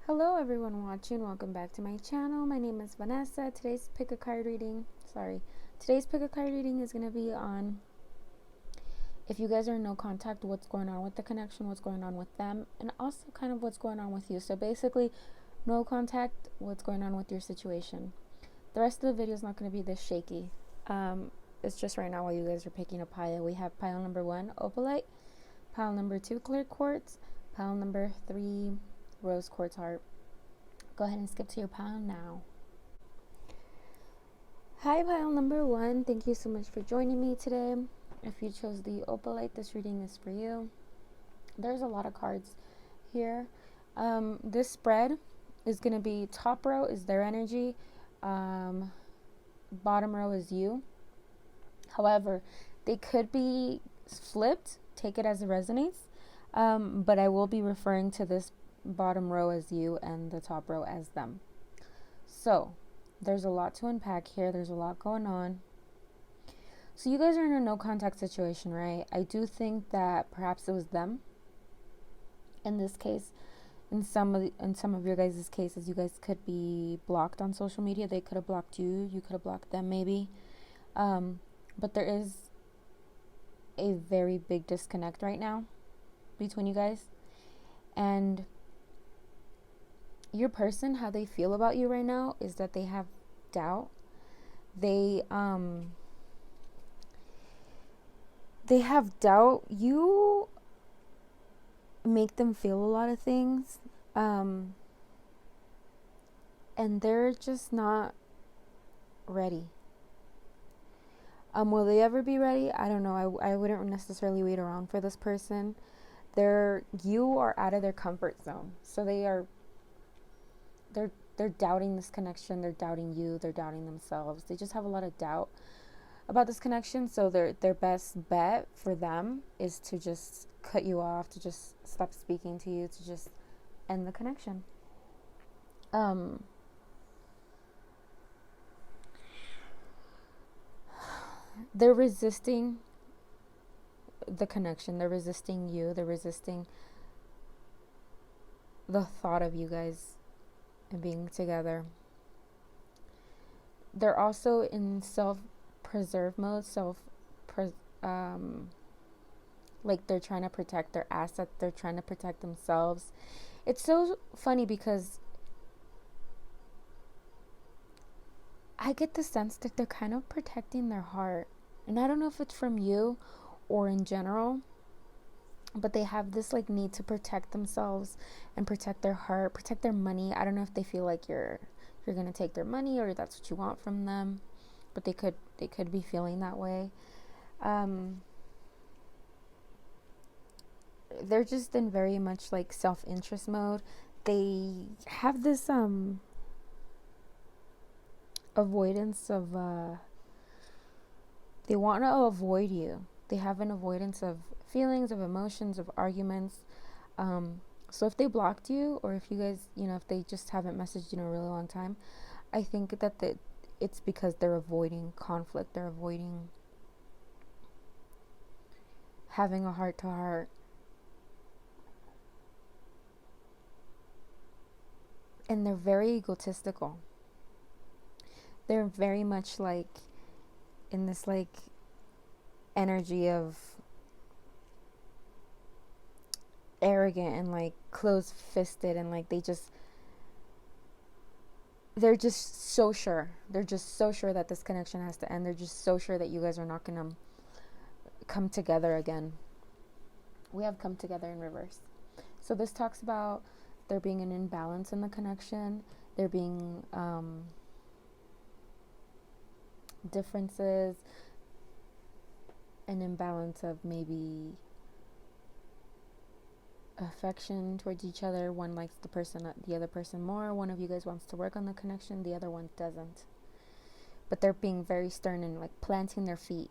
Hello everyone watching, welcome back to my channel. My name is Vanessa. Today's pick a card reading is going to be on if you guys are in no contact, what's going on with the connection, what's going on with them, and also kind of what's going on with you. So basically, no contact, what's going on with your situation. The rest of the video is not going to be this shaky. It's just right now while you guys are picking a pile. We have pile number 1, opalite, pile number 2, clear quartz, pile number 3, rose quartz heart. Go ahead and skip to your pile now. Hi, pile number 1. Thank you so much for joining me today. If you chose the opalite, this reading is for you. There's a lot of cards here. This spread is going to be top row is their energy, bottom row is you. However, they could be flipped. Take it as it resonates. But I will be referring to this bottom row as you and the top row as them. So there's a lot to unpack here. There's a lot going on. So you guys are in a no contact situation, right? I do think that perhaps it was them. In this case, in some of your guys' cases, you guys could be blocked on social media. They could have blocked you. You could have blocked them maybe. But there is a very big disconnect right now between you guys. And your person, how they feel about you right now is that they have doubt. They have doubt. You make them feel a lot of things, and they're just not ready. Will they ever be ready? I don't know. I wouldn't necessarily wait around for this person. You are out of their comfort zone, so they're doubting this connection. They're doubting you. They're doubting themselves. They just have a lot of doubt about this connection. So their best bet for them is to just cut you off, to just stop speaking to you, to just end the connection. They're resisting the connection. They're resisting you. They're resisting the thought of you guys and being together. They're also in self-preserve mode, like they're trying to protect their assets, they're trying to protect themselves. It's so funny because I get the sense that they're kind of protecting their heart. And I don't know if it's from you or in general, but they have this like need to protect themselves and protect their heart, protect their money. I don't know if they feel like you're going to take their money or that's what you want from them, but they could be feeling that way. They're just in very much like self-interest mode. They have this avoidance of they want to avoid you. They have an avoidance of feelings, of emotions, of arguments. So if they blocked you, or if you guys, if they just haven't messaged you in a really long time, I think that it's because they're avoiding conflict. They're avoiding having a heart-to-heart. And they're very egotistical. They're very much like in this like energy of arrogant and like close-fisted, and like they're just so sure. They're just so sure that this connection has to end. They're just so sure that you guys are not going to come together again. We have come together in reverse. So this talks about there being an imbalance in the connection. There being differences, an imbalance of maybe affection towards each other. One likes the other person more. One of you guys wants to work on the connection, the other one doesn't. But they're being very stern and like planting their feet.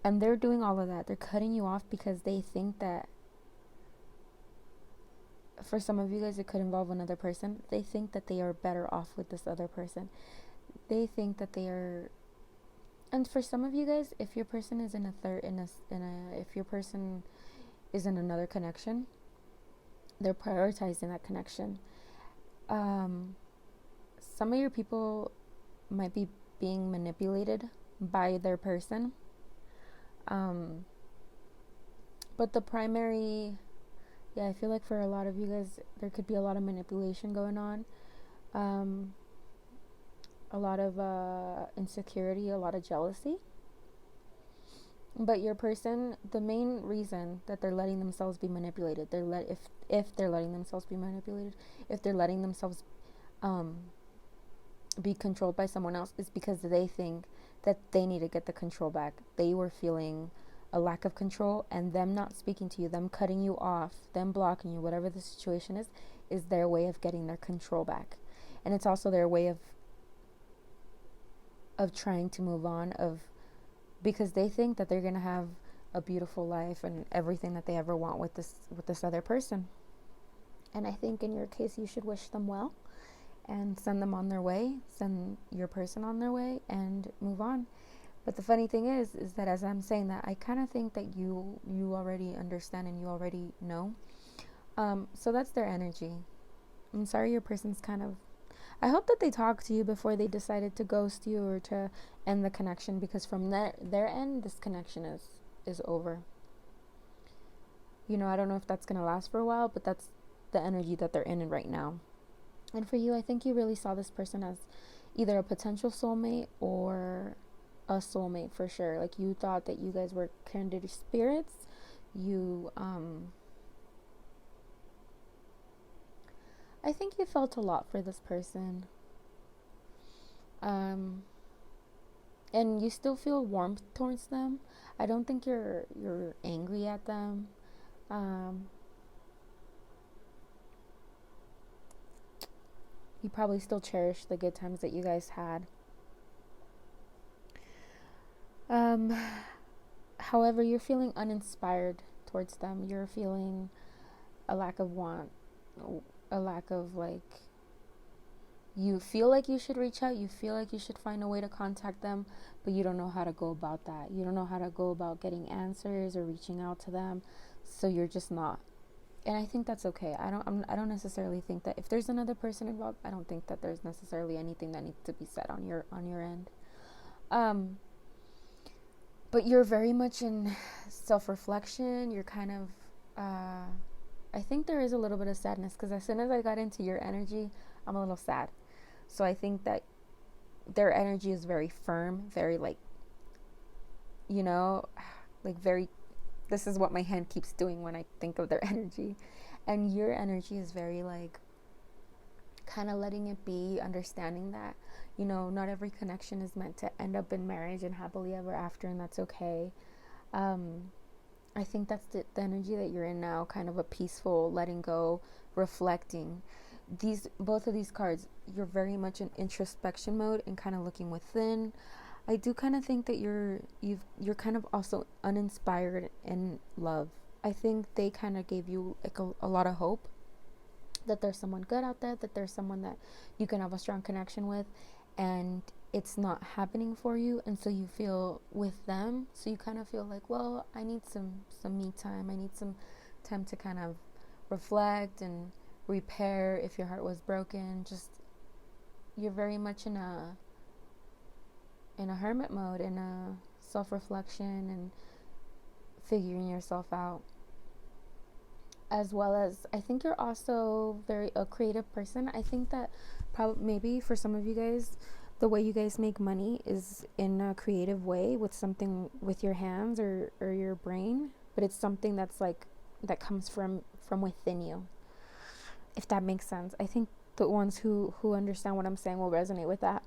And they're doing all of that. They're cutting you off because they think that, for some of you guys, it could involve another person. They think that they are better off with this other person. They think that they are. And for some of you guys, if your person is if your person is in another connection, they're prioritizing that connection. um, some of your people might be being manipulated by their person. Um, but the primary, yeah, I feel like for a lot of you guys, there could be a lot of manipulation going on. Um, a lot of insecurity, a lot of jealousy. But your person, the main reason that they're letting themselves be manipulated, if they're letting themselves be manipulated, if they're letting themselves um, be controlled by someone else, is because they think that they need to get the control back. They were feeling a lack of control, and them not speaking to you, them cutting you off, them blocking you, whatever the situation is their way of getting their control back. And it's also their way of trying to move on, because they think that they're going to have a beautiful life and everything that they ever want with this other person. And I think in your case, you should wish them well and send them on their way, send your person on their way, and move on. But the funny thing is that as I'm saying that, I kind of think that you already understand and you already know. So that's their energy. I'm sorry your person's kind of, I hope that they talked to you before they decided to ghost you or to end the connection, because from their end, this connection is over. You know, I don't know if that's going to last for a while, but that's the energy that they're in right now. And for you, I think you really saw this person as either a potential soulmate or a soulmate for sure. Like, you thought that you guys were kindred spirits. I think you felt a lot for this person. And you still feel warmth towards them. I don't think you're angry at them. You probably still cherish the good times that you guys had. However, you're feeling uninspired towards them. You're feeling a lack of want, a lack of, like, you feel like you should reach out, you feel like you should find a way to contact them, but you don't know how to go about that. You don't know how to go about getting answers or reaching out to them, so you're just not. And I think that's okay. I don't necessarily think that if there's another person involved, I don't think that there's necessarily anything that needs to be said on your end. But you're very much in self-reflection. You're kind of I think there is a little bit of sadness, because as soon as I got into your energy, I'm a little sad. So I think that their energy is very firm, very, like, you know, like, very, this is what my hand keeps doing when I think of their energy. And your energy is very, like, kind of letting it be, understanding that, you know, not every connection is meant to end up in marriage and happily ever after, and that's okay. I think that's the energy that you're in now, kind of a peaceful letting go, reflecting. Both of these cards, you're very much in introspection mode and kind of looking within. I do kind of think that you're kind of also uninspired in love. I think they kind of gave you, like, a lot of hope that there's someone good out there, that there's someone that you can have a strong connection with, and it's not happening for you, and so you feel with them, so you kind of feel like, well, I need some me time. I need some time to kind of reflect and repair if your heart was broken. Just, you're very much in a hermit mode, in a self-reflection and figuring yourself out. As well as, I think you're also very a creative person. I think that maybe for some of you guys, the way you guys make money is in a creative way, with something with your hands or your brain, but it's something that's like, that comes from within you, if that makes sense. I think the ones who understand what I'm saying will resonate with that.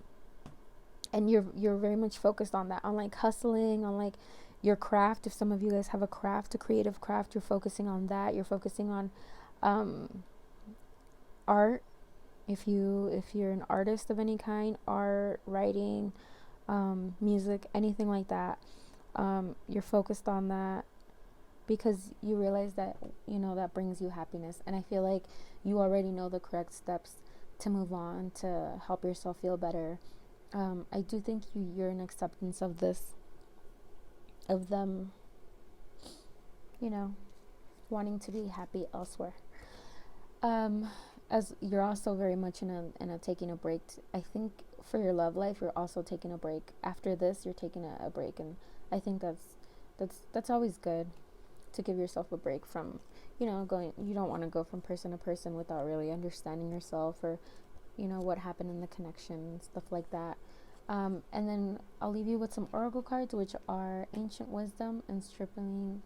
And you're very much focused on that, on, like, hustling, on, like, your craft. If some of you guys have a craft, a creative craft, you're focusing on that. You're focusing on art. If you're an artist of any kind, art, writing, music, anything like that, you're focused on that, because you realize that, you know, that brings you happiness. And I feel like you already know the correct steps to move on, to help yourself feel better. I do think you're in acceptance of this, of them, you know, wanting to be happy elsewhere. as you're also very much in a taking a break. I think for your love life, you're also taking a break. After this, you're taking a break, and I think that's always good to give yourself a break from, going. You don't want to go from person to person without really understanding yourself, or what happened in the connection, stuff like that. And then I'll leave you with some oracle cards, which are ancient wisdom and stripling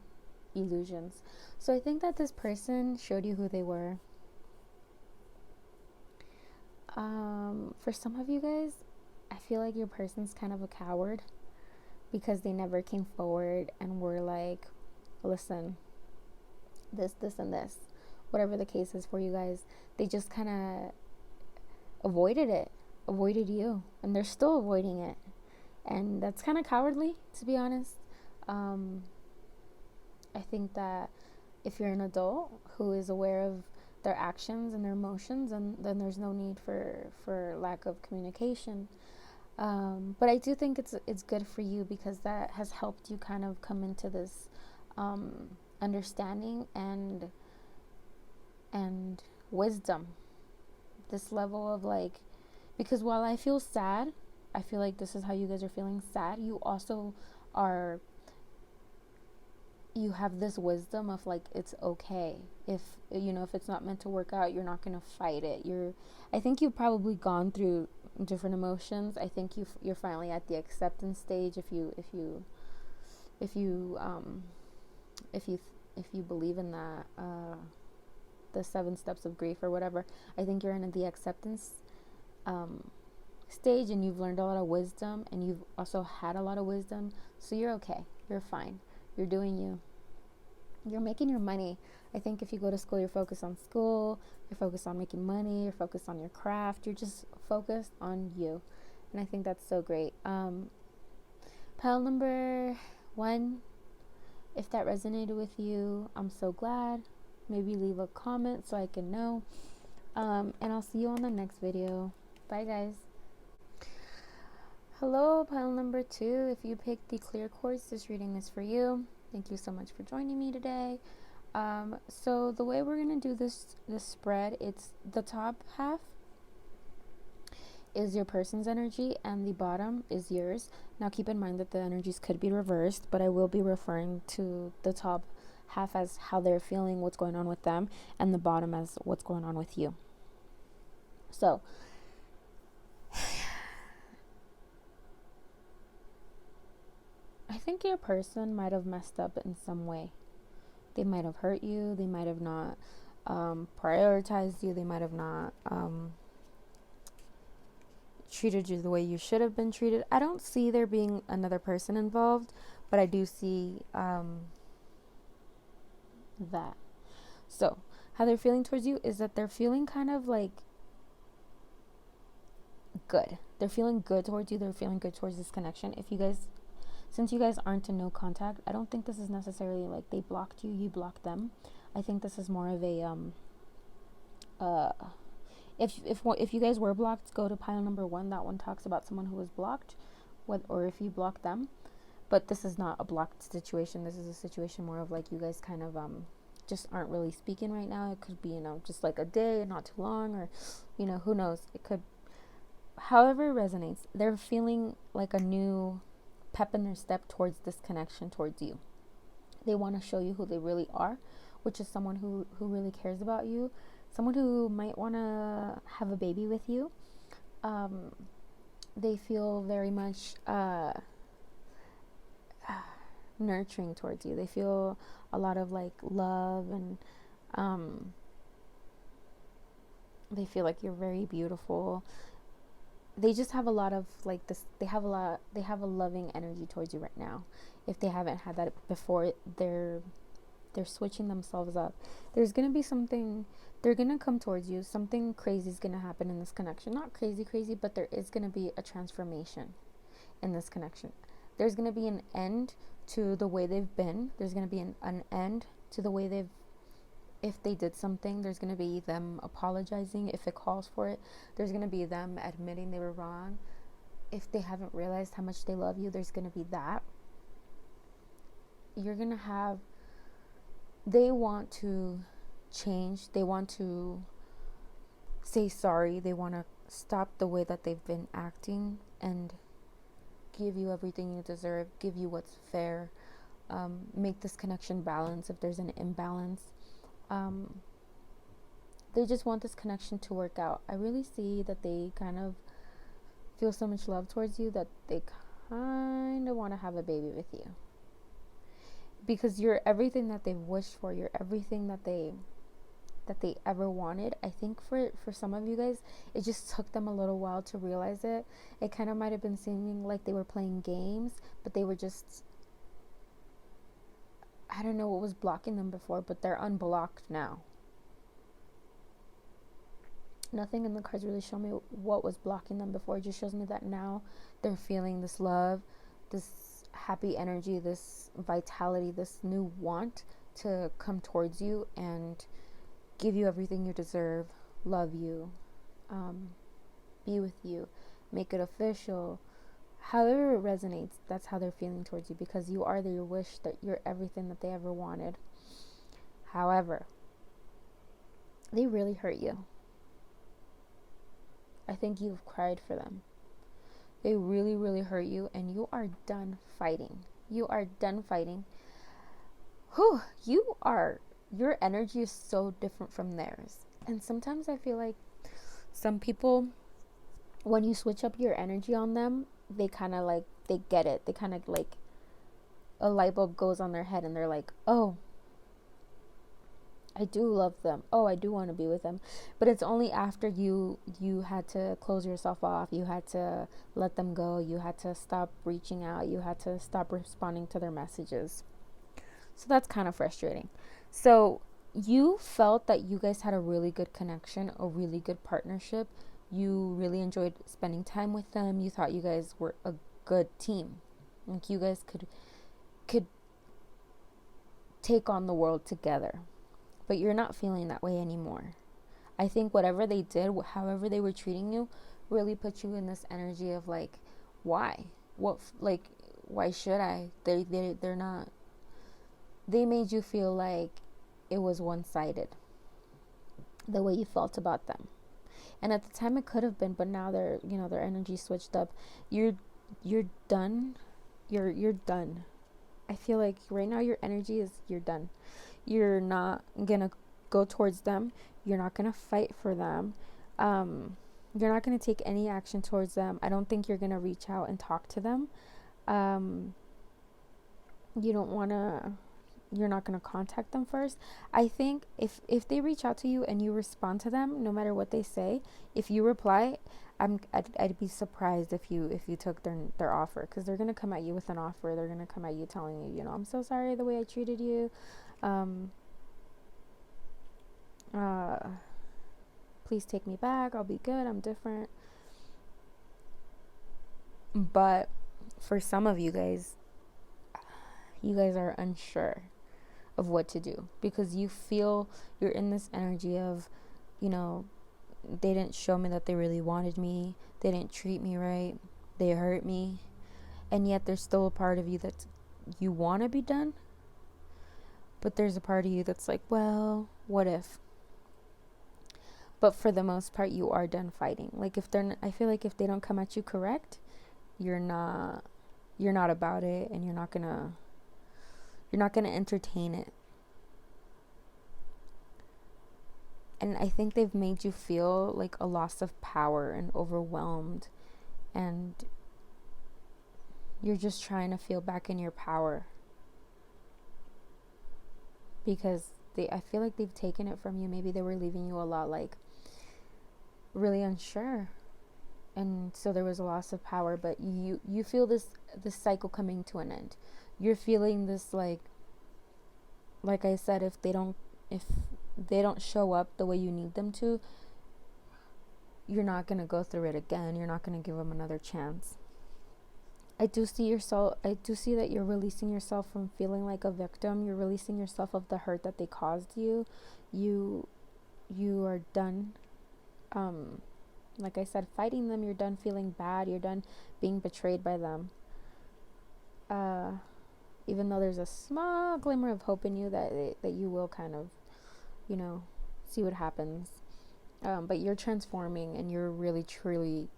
illusions. So I think that this person showed you who they were. For some of you guys, I feel like your person's kind of a coward because they never came forward and were like, listen, this, and this, whatever the case is for you guys. They just kind of avoided you, and they're still avoiding it. And that's kind of cowardly, to be honest. I think that if you're an adult who is aware of their actions and their emotions, and then there's no need for lack of communication. But I do think it's good for you because that has helped you kind of come into this understanding and wisdom, this level of like, because while I feel sad, I feel like this is how you guys are feeling sad, you also are, you have this wisdom of like, it's okay if if it's not meant to work out, you're not gonna fight it. I think you've probably gone through different emotions. I think you're finally at the acceptance stage, if you believe in that, the 7 steps of grief or whatever. I think you're in the acceptance stage, and you've learned a lot of wisdom, and you've also had a lot of wisdom, so you're okay, you're fine, you're doing you, you're making your money. I think if you go to school, you're focused on school, you're focused on making money, you're focused on your craft, you're just focused on you, and I think that's so great. Pile number 1, if that resonated with you, I'm so glad. Maybe leave a comment so I can know, and I'll see you on the next video. Bye guys. Hello, pile number 2. If you picked the clear quartz, this reading is for you. Thank you so much for joining me today. So the way we're gonna do this spread, it's the top half is your person's energy and the bottom is yours. Now keep in mind that the energies could be reversed, but I will be referring to the top half as how they're feeling, what's going on with them, and the bottom as what's going on with you. So I think your person might have messed up in some way. They might have hurt you, they might have not prioritized you, they might have not treated you the way you should have been treated. I don't see there being another person involved, but I do see that. So how they're feeling towards you is that they're feeling kind of like good. They're feeling good towards you. They're feeling good towards this connection. Since you guys aren't in no contact, I don't think this is necessarily like they blocked you, you blocked them. I think this is more of a if you guys were blocked, go to pile number 1. That one talks about someone who was blocked, or if you blocked them. But this is not a blocked situation. This is a situation more of like you guys kind of just aren't really speaking right now. It could be just like a day, not too long, or who knows. It could, however it resonates. They're feeling like a new pep in their step towards this connection towards you. They want to show you who they really are, which is someone who really cares about you, someone who might want to have a baby with you. They feel very much nurturing towards you. They feel a lot of like love, and they feel like you're very beautiful. They just have a lot of like this. They have a loving energy towards you right now. If they haven't had that before, they're switching themselves up. There's gonna be something. They're gonna come towards you. Something crazy is gonna happen in this connection. Not crazy, but there is gonna be a transformation in this connection. There's gonna be an end to the way they've been. There's gonna be an end to the way they've. If they did something, there's going to be them apologizing if it calls for it. There's going to be them admitting they were wrong. If they haven't realized how much they love you, there's going to be that. You're going to have, they want to change. They want to say sorry. They want to stop the way that they've been acting and give you everything you deserve, give you what's fair, make this connection balance if there's an imbalance. They just want this connection to work out. I really see that they kind of feel so much love towards you that they kind of want to have a baby with you, because you're everything that they've wished for. You're everything that they ever wanted. I think for some of you guys, it just took them a little while to realize it. It kind of might have been seeming like they were playing games, but they were just, I don't know what was blocking them before, but they're unblocked now. Nothing in the cards really show me what was blocking them before. It just shows me that now they're feeling this love, this happy energy, this vitality, this new want to come towards you and give you everything you deserve, love you, be with you, make it official. However it resonates, that's how they're feeling towards you, because you are their wish, that you're everything that they ever wanted. However, they really hurt you. I think you've cried for them. They really, really hurt you, and you are done fighting. You are done fighting. Whew, your energy is so different from theirs. And sometimes I feel like some people, when you switch up your energy on them, they kind of like, they get it. They kind of like, a light bulb goes on their head and they're like, oh, I do love them. Oh, I do want to be with them. But it's only after you had to close yourself off. You had to let them go. You had to stop reaching out. You had to stop responding to their messages. So that's kind of frustrating. So you felt that you guys had a really good connection, a really good partnership. You really enjoyed spending time with them. You thought you guys were a good team. Like you guys could take on the world together. But you're not feeling that way anymore. I think whatever they did, however they were treating you, really put you in this energy of like, why? Why should I? They're not. They made you feel like it was one-sided, the way you felt about them. And at the time it could have been, but now their energy switched up. You're done. You're done. I feel like right now your energy is, you're done. You're not gonna go towards them. You're not gonna fight for them. You're not gonna take any action towards them. I don't think you're gonna reach out and talk to them. You're not gonna contact them first. I think if they reach out to you and you respond to them, no matter what they say, if you reply, I'd be surprised if you took their offer, because they're gonna come at you with an offer. They're gonna come at you telling you, I'm so sorry the way I treated you. Please take me back. I'll be good. I'm different. But for some of you guys are unsure of what to do, because you feel you're in this energy of, they didn't show me that they really wanted me. They didn't treat me right. They hurt me. And yet there's still a part of you that you want to be done. But there's a part of you that's like, well, what if? But for the most part, you are done fighting. Like I feel like if they don't come at you correct, you're not about it, and you're not gonna entertain it. And I think they've made you feel like a loss of power and overwhelmed, and you're just trying to feel back in your power, because I feel like they've taken it from you. Maybe they were leaving you a lot like really unsure, and so there was a loss of power. But you feel this cycle coming to an end. You're feeling this like I said, if they don't show up the way you need them to, you're not going to go through it again. You're not going to give them another chance. I do see that you're releasing yourself from feeling like a victim. You're releasing yourself of the hurt that they caused you. You are done, like I said, fighting them. You're done feeling bad. You're done being betrayed by them. Even though there's a small glimmer of hope in you that you will kind of, see what happens. But you're transforming, and you're really truly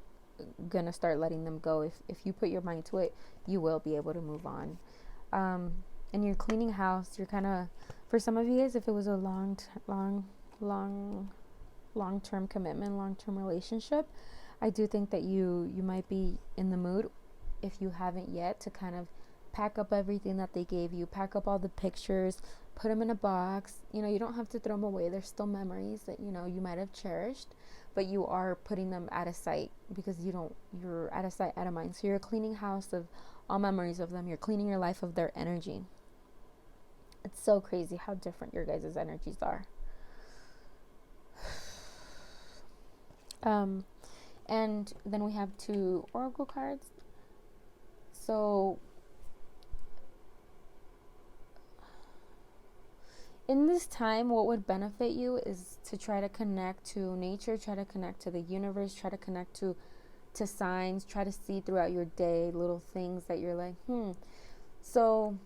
gonna start letting them go. If you put your mind to it, you will be able to move on. And you're cleaning house. You're kind of, for some of you guys, if it was a long-term commitment, long-term relationship, I do think that you might be in the mood, if you haven't yet, to kind of pack up everything that they gave you, pack up all the pictures, put them in a box. You don't have to throw them away. There's still memories that you might have cherished, but you are putting them out of sight, because you're out of sight, out of mind. So you're cleaning house of all memories of them. You're cleaning your life of their energy. It's so crazy how different your guys' energies are. And then we have 2 oracle cards. So in this time, what would benefit you is to try to connect to nature, try to connect to the universe, try to connect to signs, try to see throughout your day little things that you're like, So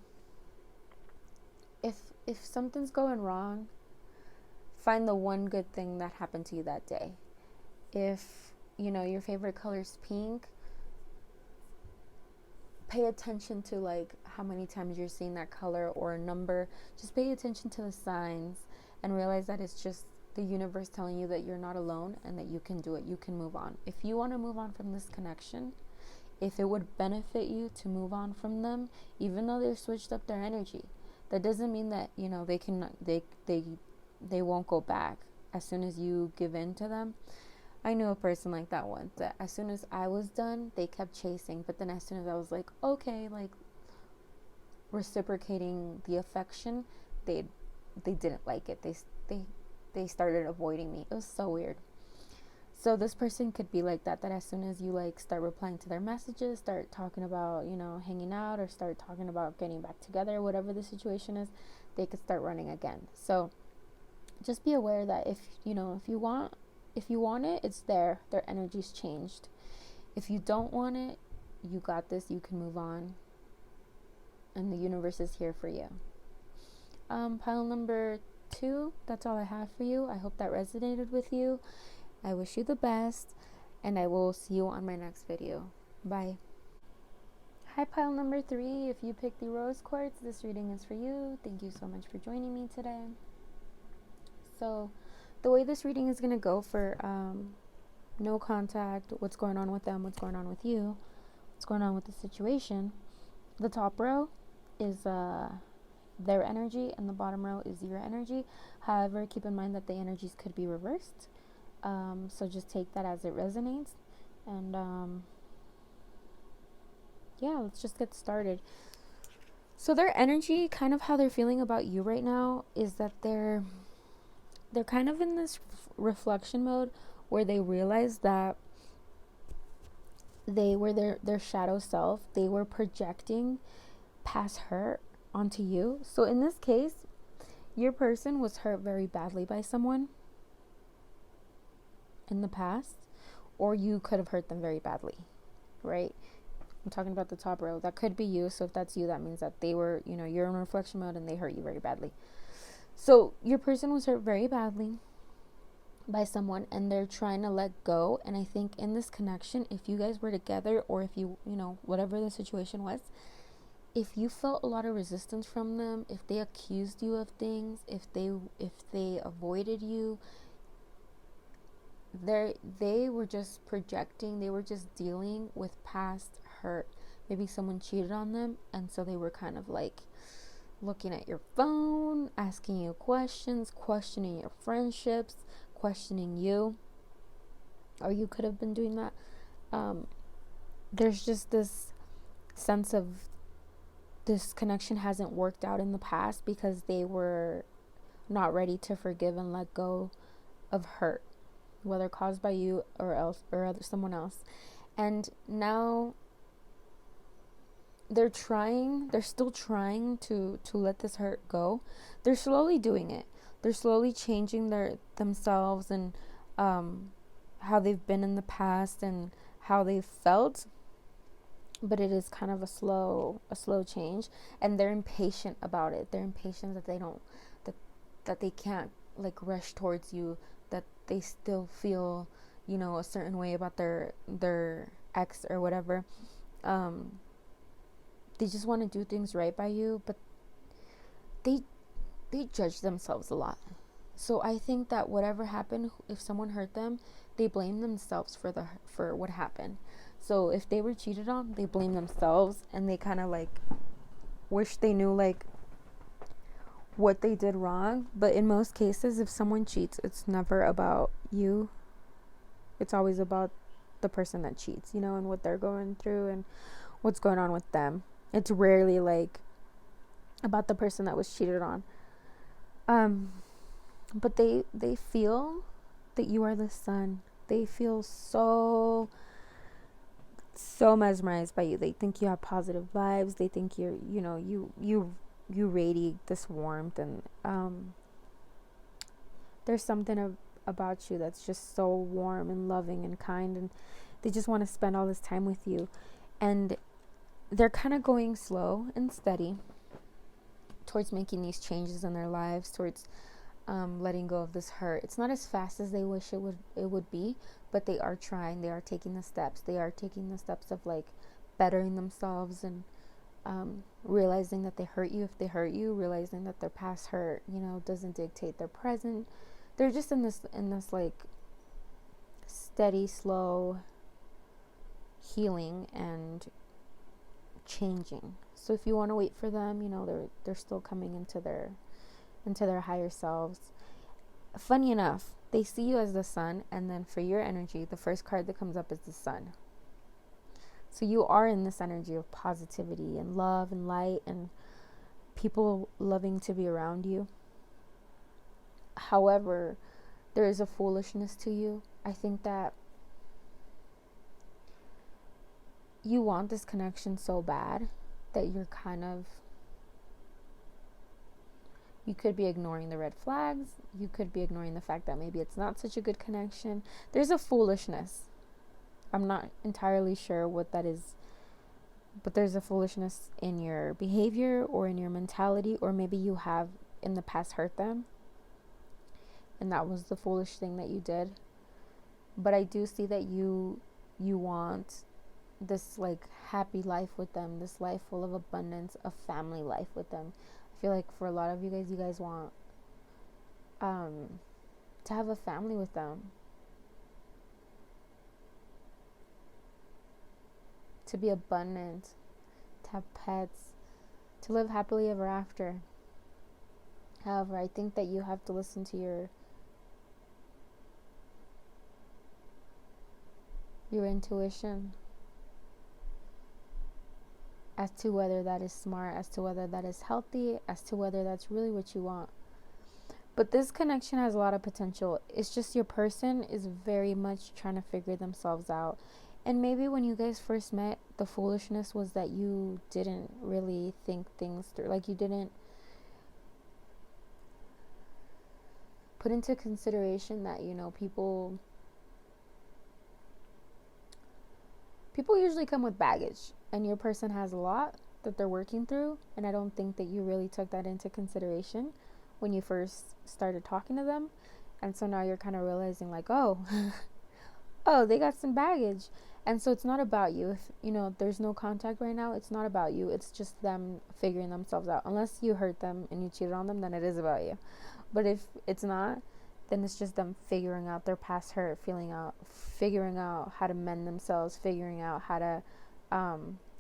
if something's going wrong, find the one good thing that happened to you that day. If your favorite color is pink, pay attention to like how many times you're seeing that color or a number. Just pay attention to the signs and realize that it's just the universe telling you that you're not alone and that you can do it. You can move on. If you want to move on from this connection, if it would benefit you to move on from them, even though they've switched up their energy, that doesn't mean that they won't go back as soon as you give in to them. I knew a person like that once, that as soon as I was done, they kept chasing, but then as soon as I was like, okay, like reciprocating the affection, they didn't like it. They started avoiding me. It was so weird. So this person could be like that as soon as you like start replying to their messages, start talking about, hanging out, or start talking about getting back together, whatever the situation is, they could start running again. So just be aware that if you want it, it's there. Their energy's changed. If you don't want it, you got this. You can move on. And the universe is here for you. Pile number 2, that's all I have for you. I hope that resonated with you. I wish you the best, and I will see you on my next video. Bye. Hi, pile number 3. If you picked the rose quartz, this reading is for you. Thank you so much for joining me today. So the way this reading is going to go for no contact, what's going on with them, what's going on with you, what's going on with the situation. The top row is their energy, and the bottom row is your energy. However, keep in mind that the energies could be reversed. So just take that as it resonates. And yeah, let's just get started. So their energy, kind of how they're feeling about you right now, is that they're kind of in this reflection mode where they realize that they were their shadow self. They were projecting past hurt onto you. So in this case, your person was hurt very badly by someone in the past, or you could have hurt them very badly, right? I'm talking about the top row. That could be you. So if that's you, that means that they were, you're in reflection mode and they hurt you very badly. So your person was hurt very badly by someone, and they're trying to let go. And I think in this connection, if you guys were together, or if you whatever the situation was, if you felt a lot of resistance from them, if they accused you of things, if they avoided you, they were just projecting. They were just dealing with past hurt. Maybe someone cheated on them, and so they were kind of like looking at your phone, asking you questions, questioning your friendships, questioning you, or you could have been doing that. There's just this sense of this connection hasn't worked out in the past because they were not ready to forgive and let go of hurt, whether caused by you or someone else. And now they're still trying to let this hurt go. They're slowly doing it. They're slowly changing themselves and how they've been in the past and how they've felt. But it is kind of a slow change, and they're impatient about it. They're impatient that they can't like rush towards you, that they still feel, a certain way about their ex or whatever. They just want to do things right by you, but they judge themselves a lot. So I think that whatever happened, if someone hurt them, they blame themselves for what happened. So if they were cheated on, they blame themselves, and they kind of like wish they knew like what they did wrong. But in most cases, if someone cheats, it's never about you. It's always about the person that cheats, and what they're going through and what's going on with them. It's rarely like about the person that was cheated on. But they feel that you are the sun. They feel so mesmerized by you. They think you have positive vibes. They think you're, you radiate this warmth, and there's something about you that's just so warm and loving and kind, and they just want to spend all this time with you. And they're kind of going slow and steady towards making these changes in their lives, towards letting go of this hurt. It's not as fast as they wish it would be, but they are trying. They are taking the steps. They are taking the steps of like bettering themselves, and realizing that they hurt you if they hurt you, realizing that their past hurt, doesn't dictate their present. They're just in this like steady, slow healing and changing. So if you want to wait for them, they're still coming into their higher selves. Funny enough, they see you as the sun, and then for your energy, the first card that comes up is the sun. So you are in this energy of positivity and love and light and people loving to be around you. However, there is a foolishness to you. I think that you want this connection so bad that you're you could be ignoring the red flags. You could be ignoring the fact that maybe it's not such a good connection. There's a foolishness. I'm not entirely sure what that is, but there's a foolishness in your behavior or in your mentality, or maybe you have in the past hurt them, and that was the foolish thing that you did. But I do see that you want this like happy life with them, this life full of abundance, a family life with them. I feel like for a lot of you guys want to have a family with them, to be abundant, to have pets, to live happily ever after. However, I think that you have to listen to your intuition as to whether that is smart, as to whether that is healthy, as to whether that's really what you want. But this connection has a lot of potential. It's just your person is very much trying to figure themselves out. And maybe when you guys first met, the foolishness was that you didn't really think things through. Like you didn't put into consideration that, people usually come with baggage, and your person has a lot that they're working through, and I don't think that you really took that into consideration when you first started talking to them. And so now you're kind of realizing like, oh they got some baggage. And so it's not about you. If there's no contact right now, it's not about you. It's just them figuring themselves out. Unless you hurt them and you cheated on them, then it is about you. But if it's not, then it's just them figuring out their past hurt, figuring out how to mend themselves, figuring out how to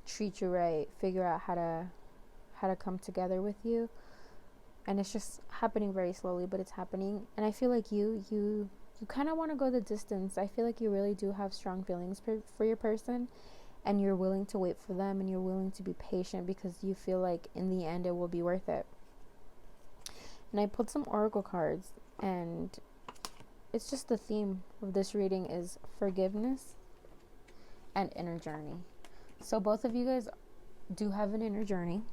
treat you right, figure out how to come together with you. And it's just happening very slowly, but it's happening. And I feel like you kind of want to go the distance. I feel like you really do have strong feelings for your person, and you're willing to wait for them, and you're willing to be patient because you feel like in the end it will be worth it. And I pulled some oracle cards, and it's just the theme of this reading is forgiveness and inner journey. So both of you guys do have an inner journey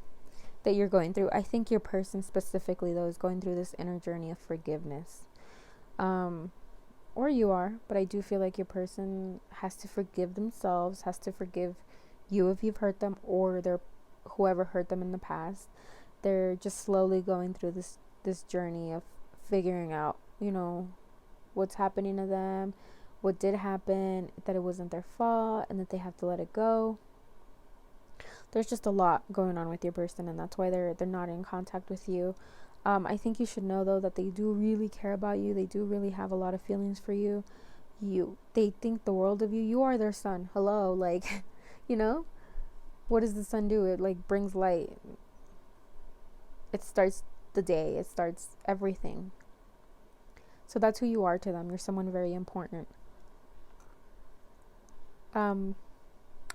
that you're going through. I think your person specifically, though, is going through this inner journey of forgiveness. Or you are, but I do feel like your person has to forgive themselves, has to forgive you if you've hurt them, or whoever hurt them in the past. They're just slowly going through this journey of figuring out, what's happening to them, what did happen, that it wasn't their fault, and that they have to let it go. There's just a lot going on with your person, and that's why they're not in contact with you. I think you should know though that they do really care about you. They do really have a lot of feelings for you. They think the world of you. You are their sun. Hello, like, you know, what does the sun do? It like brings light. It starts the day. It starts everything. So that's who you are to them. You're someone very important.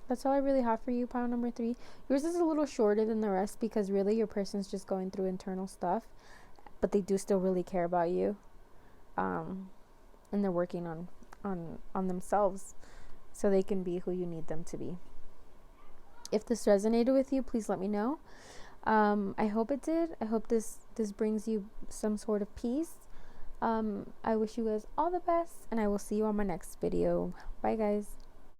That's all I really have for you, pile number 3. Yours is a little shorter than the rest because really your person's just going through internal stuff, but they do still really care about you. And they're working on themselves so they can be who you need them to be. If this resonated with you, please let me know. I hope it did. I hope this brings you some sort of peace. I wish you guys all the best, and I will see you on my next video. Bye, guys.